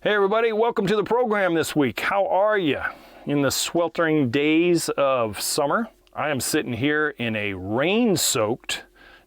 Hey everybody, welcome to the program this week. How are you in the sweltering days of summer? I am sitting here in a rain-soaked,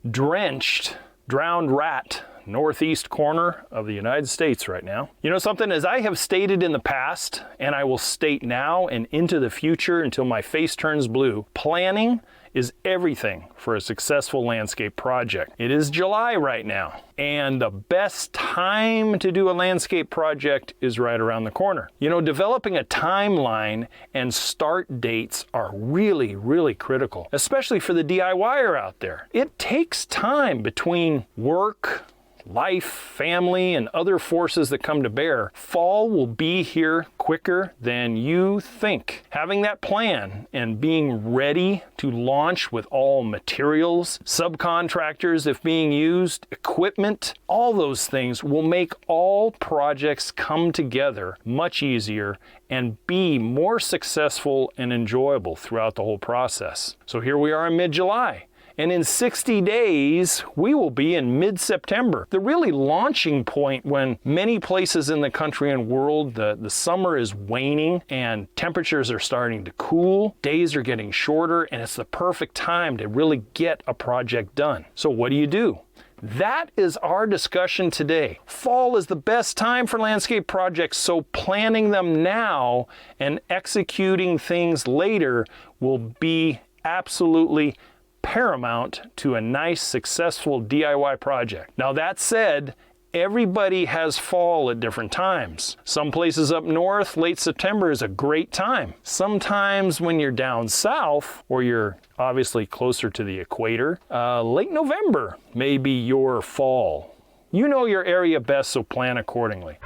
drenched, drowned rat northeast corner of the United States right now. You know something, as I have stated in the past, and I will state now and into the future until my face turns blue, planning is everything for a successful landscape project. It is July right now, and the best time to do a landscape project is right around the corner. You know, developing a timeline and start dates are really critical, especially for the DIYer out there. It takes time between work, life, family, and other forces that come to bear. Fall will be here quicker than you think. Having that plan and being ready to launch with all materials, subcontractors if being used, equipment, all those things will make all projects come together much easier and be more successful and enjoyable throughout the whole process. So here we are in mid-July. And in 60 days, we will be in mid-September. The really launching point when many places in the country and world, the summer is waning and temperatures are starting to cool, days are getting shorter, and it's the perfect time to really get a project done. So what do? That is our discussion today. Fall is the best time for landscape projects, so planning them now and executing things later will be absolutely paramount to a nice, successful DIY project. Now that said, everybody has fall at different times. Some places up north, late September is a great time. Sometimes when you're down south, or you're obviously closer to the equator, late November may be your fall. You know your area best, so plan accordingly.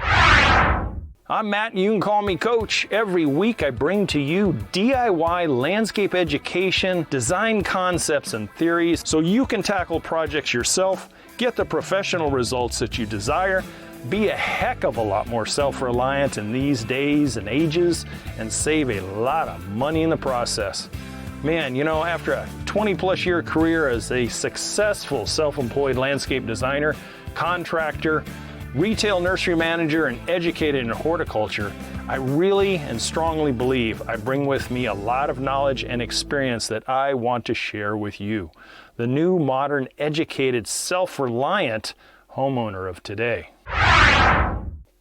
I'm Matt, and you can call me Coach. Every week I bring to you DIY landscape education, design concepts and theories so you can tackle projects yourself, get the professional results that you desire, be a heck of a lot more self-reliant in these days and ages, and save a lot of money in the process. Man, you know, after a 20-plus year career as a successful self-employed landscape designer, contractor, retail nursery manager, and educated in horticulture, I really and strongly believe I bring with me a lot of knowledge and experience that I want to share with you, the new, modern, educated, self-reliant homeowner of today.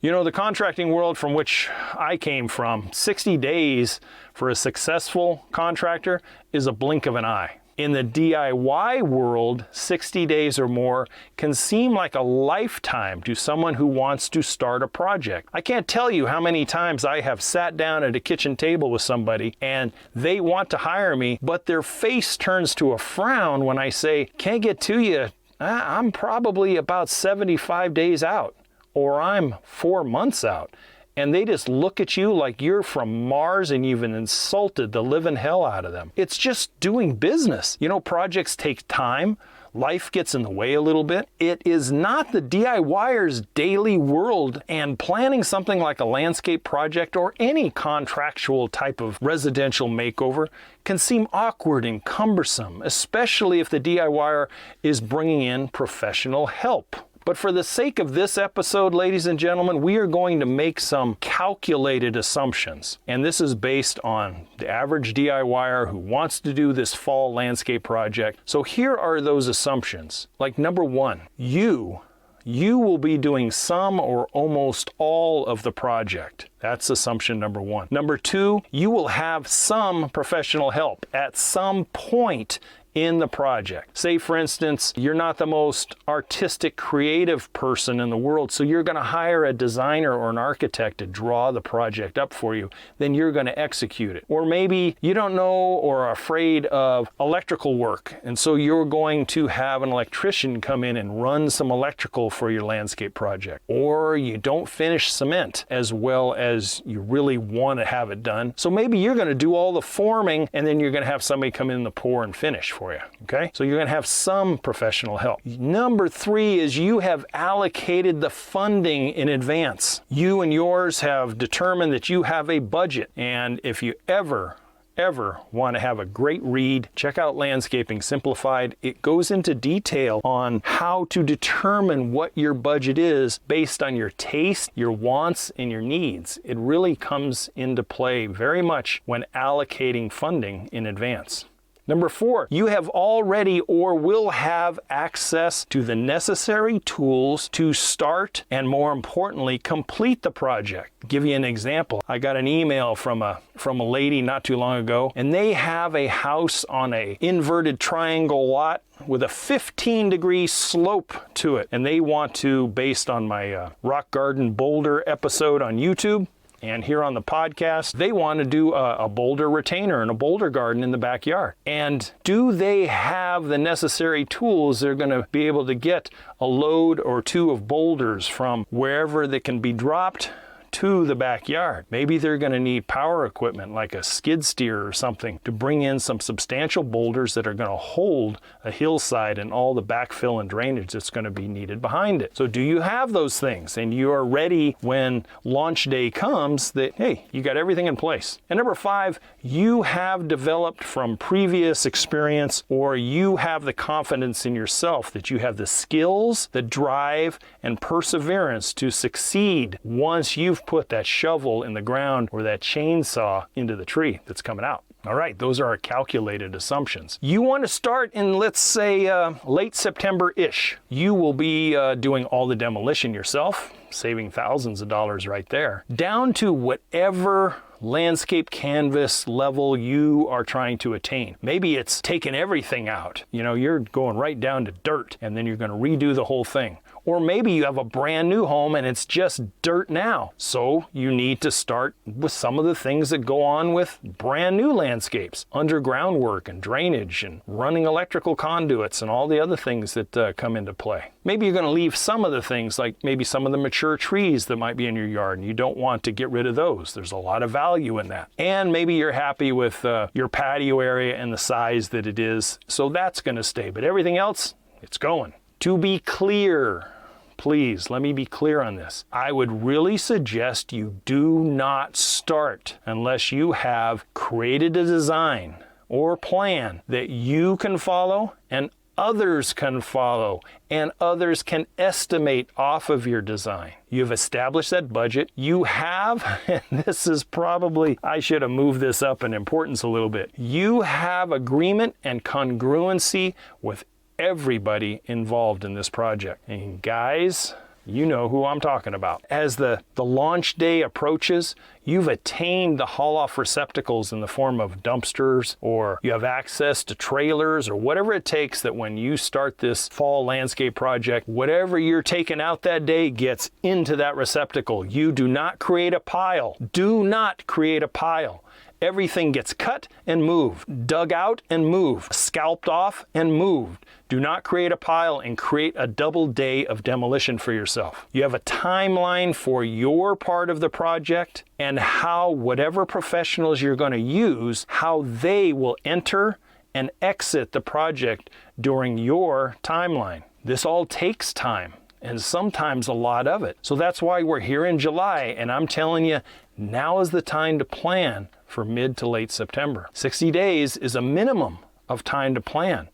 You know, the contracting world from which I came from, 60 days for a successful contractor is a blink of an eye. In the DIY world, 60 days or more can seem like a lifetime to someone who wants to start a project. I can't tell you how many times I have sat down at a kitchen table with somebody and they want to hire me, but their face turns to a frown when I say, "Can't get to you. I'm probably about 75 days out," or "I'm 4 months out." And they just look at you like you're from Mars and you've insulted the living hell out of them. It's just doing business. You know, projects take time. Life gets in the way a little bit. It is not the DIYer's daily world, and planning something like a landscape project or any contractual type of residential makeover can seem awkward and cumbersome, especially if the DIYer is bringing in professional help. But for the sake of this episode, ladies and gentlemen, we are going to make some calculated assumptions. And this is based on the average DIYer who wants to do this fall landscape project. So here are those assumptions. Like number one, you will be doing some or almost all of the project. That's assumption number one. Number two, you will have some professional help at some point in the project. Say, for instance, you're not the most artistic, creative person in the world, so you're going to hire a designer or an architect to draw the project up for you. Then you're going to execute it. Or maybe you don't know or are afraid of electrical work, and so you're going to have an electrician come in and run some electrical for your landscape project. Or you don't finish cement as well as you really want to have it done, so maybe you're going to do all the forming, and then you're going to have somebody come in and pour and finish for you. Okay, so you're going to have some professional help. Number three is you have allocated the funding in advance. You and yours have determined that you have a budget, and if you ever ever want to have a great read, check out Landscaping Simplified. It goes into detail on how to determine what your budget is based on your taste, your wants, and your needs. It really comes into play very much when allocating funding in advance. Number 4, you have already or will have access to the necessary tools to start and, more importantly, complete the project. I'll give you an example. I got an email from a lady not too long ago, and they have a house on a inverted triangle lot with a 15-degree slope to it. And they want to, based on my rock garden boulder episode on YouTube, and here on the podcast, they want to do a boulder retainer and a boulder garden in the backyard. And do they have the necessary tools? They're going to be able to get a load or two of boulders from wherever they can be dropped to the backyard. Maybe they're going to need power equipment like a skid steer or something to bring in some substantial boulders that are going to hold a hillside and all the backfill and drainage that's going to be needed behind it. So do you have those things and you are ready when launch day comes that, hey, you got everything in place? And number 5, you have developed from previous experience, or you have the confidence in yourself that you have the skills, the drive, and perseverance to succeed once you've put that shovel in the ground or that chainsaw into the tree that's coming out. All right, those are our calculated assumptions. You want to start in, let's say, late September-ish. You will be doing all the demolition yourself, saving thousands of dollars right there, down to whatever landscape canvas level you are trying to attain. Maybe it's taking everything out. You know, you're going right down to dirt, and then you're going to redo the whole thing. Or maybe you have a brand new home and it's just dirt now. So you need to start with some of the things that go on with brand new landscapes, underground work and drainage and running electrical conduits and all the other things that come into play. Maybe you're going to leave some of the things, like maybe some of the mature trees that might be in your yard, and you don't want to get rid of those. There's a lot of value in that. And maybe you're happy with your patio area and the size that it is, so that's going to stay. But everything else, it's going. To be clear, please, let me be clear on this. I would really suggest you do not start unless you have created a design or plan that you can follow and others can follow and others can estimate off of your design. You've established that budget. You have, and this is probably, I should have moved this up in importance a little bit. You have agreement and congruency with everybody involved in this project. And guys, you know who I'm talking about. As the launch day approaches, you've attained the haul-off receptacles in the form of dumpsters, or you have access to trailers, or whatever it takes that when you start this fall landscape project, whatever you're taking out that day gets into that receptacle. You do not create a pile. Do not create a pile. Everything gets cut and moved, dug out and moved, scalped off and moved. Do not create a pile and create a double day of demolition for yourself. You have a timeline for your part of the project and how whatever professionals you're going to use, how they will enter and exit the project during your timeline. This all takes time, and sometimes a lot of it. So that's why we're here in July, and I'm telling you, now is the time to plan for mid to late September. 60 days is a minimum of time to plan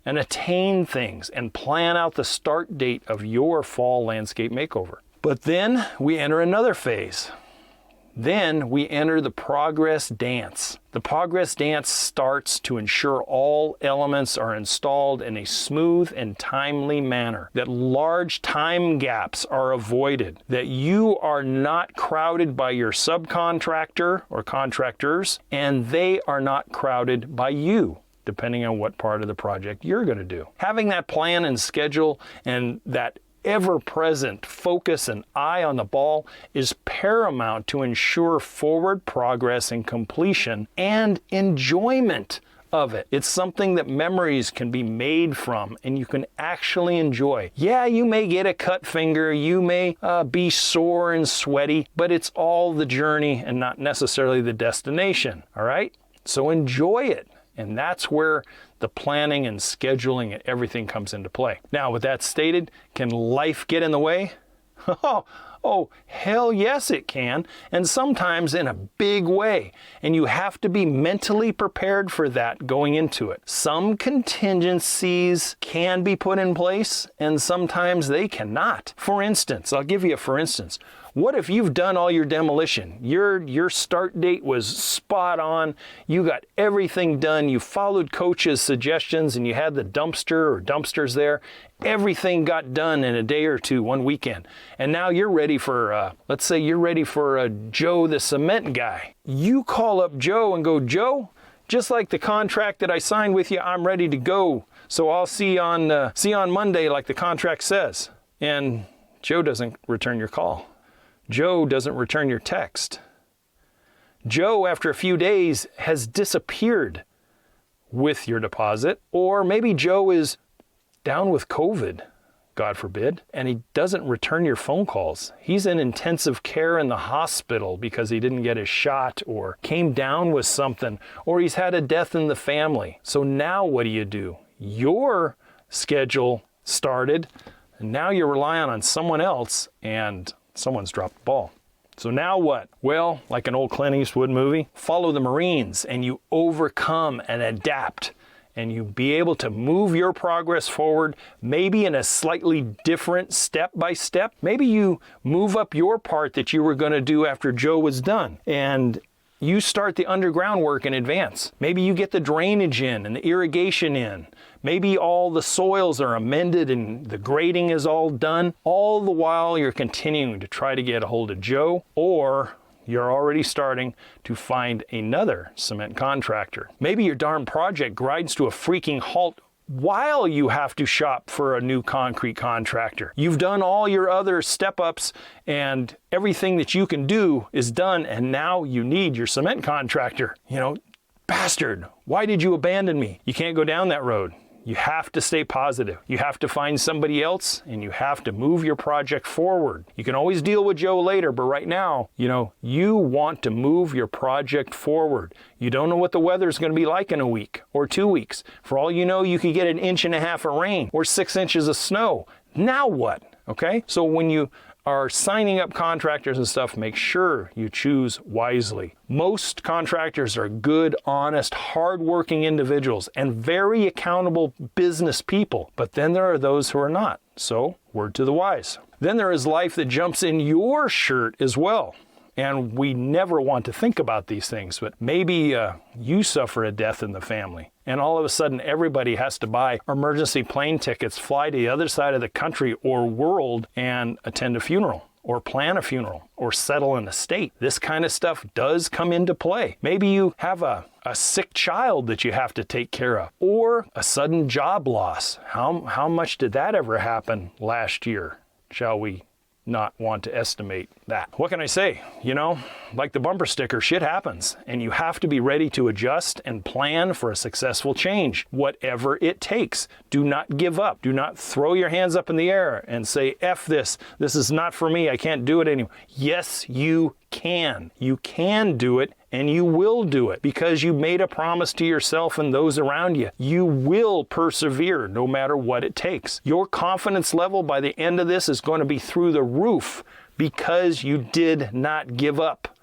and attain things and plan out the start date of your fall landscape makeover. But then we enter another phase. Then we enter the progress dance. The progress dance starts to ensure all elements are installed in a smooth and timely manner, that large time gaps are avoided, that you are not crowded by your subcontractor or contractors, and they are not crowded by you, depending on what part of the project you're going to do. Having that plan and schedule and that ever-present focus and eye on the ball is paramount to ensure forward progress and completion and enjoyment of it. It's something that memories can be made from and you can actually enjoy. Yeah, you may get a cut finger, you may be sore and sweaty, but it's all the journey and not necessarily the destination, all right? So enjoy it. And that's where the planning and scheduling and everything comes into play. Now, with that stated, can life get in the way? Oh, Oh, hell yes it can, and sometimes in a big way. And you have to be mentally prepared for that going into it. Some contingencies can be put in place, and sometimes they cannot. For instance, I'll give you a for instance. What if you've done all your demolition? Your start date was spot on. You got everything done. You followed coach's suggestions and you had the dumpster or dumpsters there. Everything got done in a day or two, one weekend. And now you're ready for, let's say you're ready for Joe the cement guy. You call up Joe and go, Joe, just like the contract that I signed with you, I'm ready to go. So I'll see you on Monday like the contract says. And Joe doesn't return your call. Joe doesn't return your text. Joe, after a few days, has disappeared with your deposit. Or maybe Joe is down with COVID, God forbid, and he doesn't return your phone calls. He's in intensive care in the hospital because he didn't get his shot or came down with something, or he's had a death in the family. So now what do? Your schedule started, and now you're relying on someone else, and someone's dropped the ball. So now what? Well, like an old Clint Eastwood movie, follow the Marines and you overcome and adapt and you be able to move your progress forward, maybe in a slightly different step by step. Maybe you move up your part that you were going to do after Joe was done and you start the underground work in advance. Maybe you get the drainage in and the irrigation in. Maybe all the soils are amended and the grading is all done. All the while you're continuing to try to get a hold of Joe, or you're already starting to find another cement contractor. Maybe your darn project grinds to a freaking halt while you have to shop for a new concrete contractor. You've done all your other step-ups and everything that you can do is done, and now you need your cement contractor. Bastard, why did you abandon me? You can't go down that road. You have to stay positive. You have to find somebody else and you have to move your project forward. You can always deal with Joe later, but right now, you want to move your project forward. You don't know what the weather's going to be like in a week or 2 weeks. For all you know, you could get 1.5 inches of rain or 6 inches of snow. Now what? Okay? So when you are signing up contractors and stuff, make sure you choose wisely. Most contractors are good, honest, hardworking individuals and very accountable business people. But then there are those who are not. So, word to the wise. Then there is life that jumps in your shirt as well. And we never want to think about these things, but maybe you suffer a death in the family. And all of a sudden, everybody has to buy emergency plane tickets, fly to the other side of the country or world and attend a funeral or plan a funeral or settle an estate. This kind of stuff does come into play. Maybe you have a sick child that you have to take care of or a sudden job loss. How much did that ever happen last year? Shall we not want to estimate that? What can I say? Like the bumper sticker, shit happens and you have to be ready to adjust and plan for a successful change, whatever it takes. Do not give up. Do not throw your hands up in the air and say, F this is not for me, I can't do it anymore. Yes, you can. You can do it and you will do it because you made a promise to yourself and those around you. You will persevere no matter what it takes. Your confidence level by the end of this is going to be through the roof because you did not give up.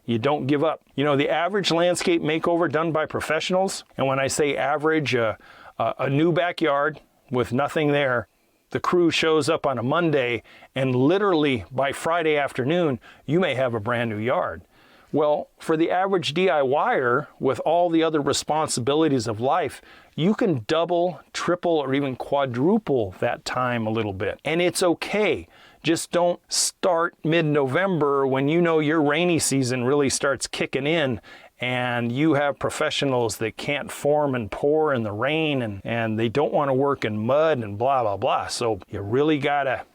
You don't give up. The average landscape makeover done by professionals, and when I say average, a new backyard with nothing there, the crew shows up on a Monday and literally by Friday afternoon, you may have a brand new yard. Well, for the average DIYer with all the other responsibilities of life, you can double, triple, or even quadruple that time a little bit. And it's okay. Just don't start mid-November when your rainy season really starts kicking in and you have professionals that can't form and pour in the rain and they don't want to work in mud and blah, blah, blah. So you really gotta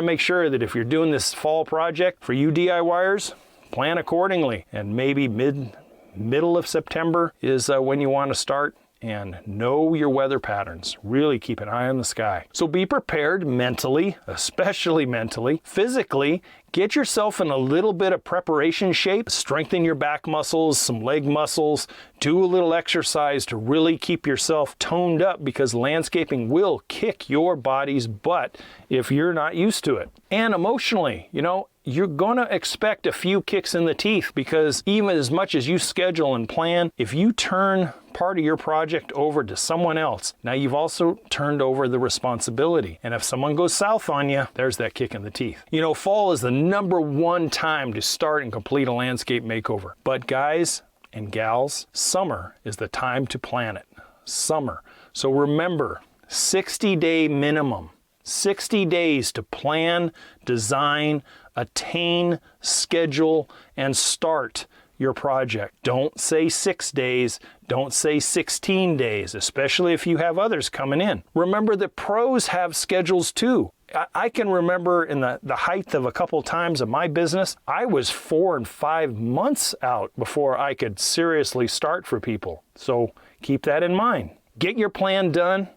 make sure that if you're doing this fall project, for you DIYers, plan accordingly. And maybe middle of September is when you want to start. And know your weather patterns. Really keep an eye on the sky. So be prepared mentally, especially mentally. Physically, get yourself in a little bit of preparation shape. Strengthen your back muscles, some leg muscles. Do a little exercise to really keep yourself toned up, because landscaping will kick your body's butt if you're not used to it. And emotionally, you're going to expect a few kicks in the teeth, because even as much as you schedule and plan, if you turn part of your project over to someone else, now you've also turned over the responsibility. And if someone goes south on you, there's that kick in the teeth. Fall is the #1 time to start and complete a landscape makeover. But guys and gals, summer is the time to plan it. Summer. So remember, 60-day minimum. 60 days to plan, design, attain, schedule, and start your project. Don't say 6 days. Don't say 16 days, especially if you have others coming in. Remember that pros have schedules too. I can remember in the height of a couple times of my business, I was 4 and 5 months out before I could seriously start for people. So keep that in mind. Get your plan done.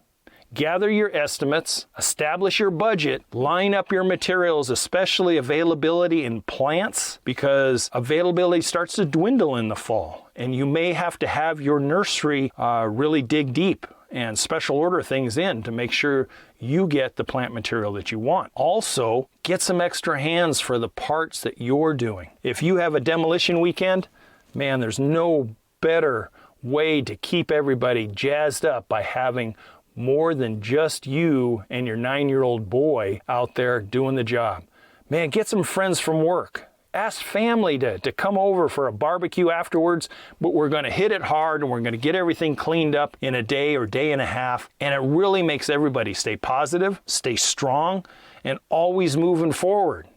Gather your estimates, establish your budget, line up your materials, especially availability in plants, because availability starts to dwindle in the fall. And you may have to have your nursery really dig deep and special order things in to make sure you get the plant material that you want. Also, get some extra hands for the parts that you're doing. If you have a demolition weekend, man, there's no better way to keep everybody jazzed up by having more than just you and your 9-year-old boy out there doing the job. Man, get some friends from work. Ask family to come over for a barbecue afterwards, but we're going to hit it hard and we're going to get everything cleaned up in a day or day and a half. And it really makes everybody stay positive, stay strong, and always moving forward,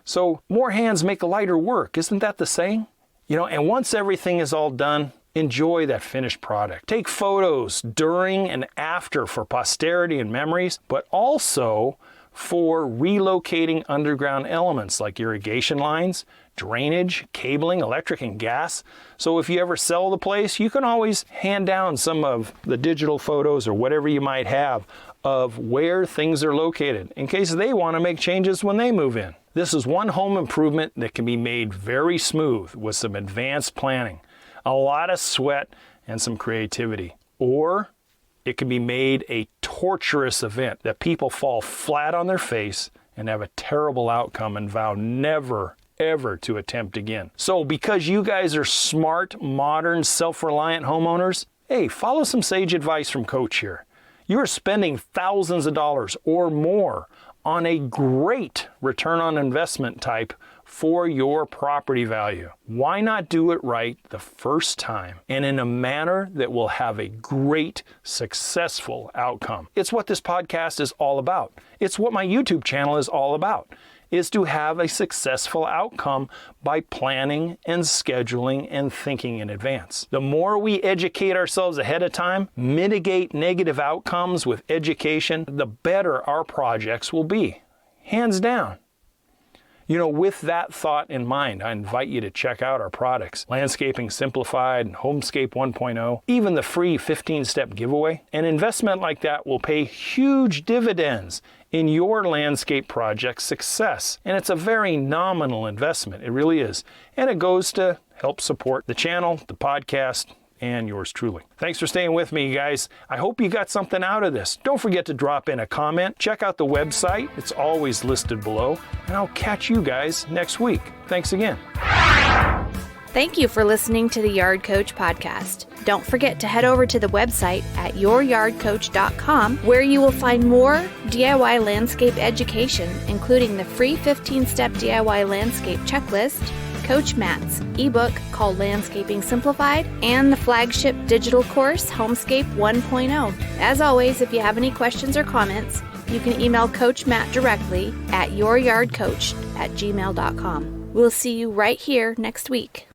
So more hands make lighter work. Isn't that the saying? And once everything is all done, enjoy that finished product. Take photos during and after for posterity and memories, but also for relocating underground elements like irrigation lines, drainage, cabling, electric and gas. So if you ever sell the place, you can always hand down some of the digital photos or whatever you might have of where things are located in case they want to make changes when they move in. This is one home improvement that can be made very smooth with some advanced planning, a lot of sweat, and some creativity. Or it can be made a torturous event that people fall flat on their face and have a terrible outcome and vow never, ever to attempt again. So because you guys are smart, modern, self-reliant homeowners, hey, follow some sage advice from Coach here. You are spending thousands of dollars or more on a great return on investment type for your property value. Why not do it right the first time and in a manner that will have a great, successful outcome? It's what this podcast is all about. It's what my YouTube channel is all about, is to have a successful outcome by planning and scheduling and thinking in advance. The more we educate ourselves ahead of time, mitigate negative outcomes with education, the better our projects will be. Hands down. With that thought in mind, I invite you to check out our products, Landscaping Simplified and Homescape 1.0, even the free 15-step giveaway. An investment like that will pay huge dividends in your landscape project's success. And it's a very nominal investment. It really is. And it goes to help support the channel, the podcast, and yours truly. Thanks for staying with me, guys. I hope you got something out of this. Don't forget to drop in a comment. Check out the website. It's always listed below. And I'll catch you guys next week. Thanks again. Thank you for listening to the Yard Coach podcast. Don't forget to head over to the website at youryardcoach.com, where you will find more DIY landscape education, including the free 15-step DIY landscape checklist, Coach Matt's ebook called Landscaping Simplified, and the flagship digital course, Homescape 1.0. As always, if you have any questions or comments, you can email Coach Matt directly at youryardcoach@gmail.com. We'll see you right here next week.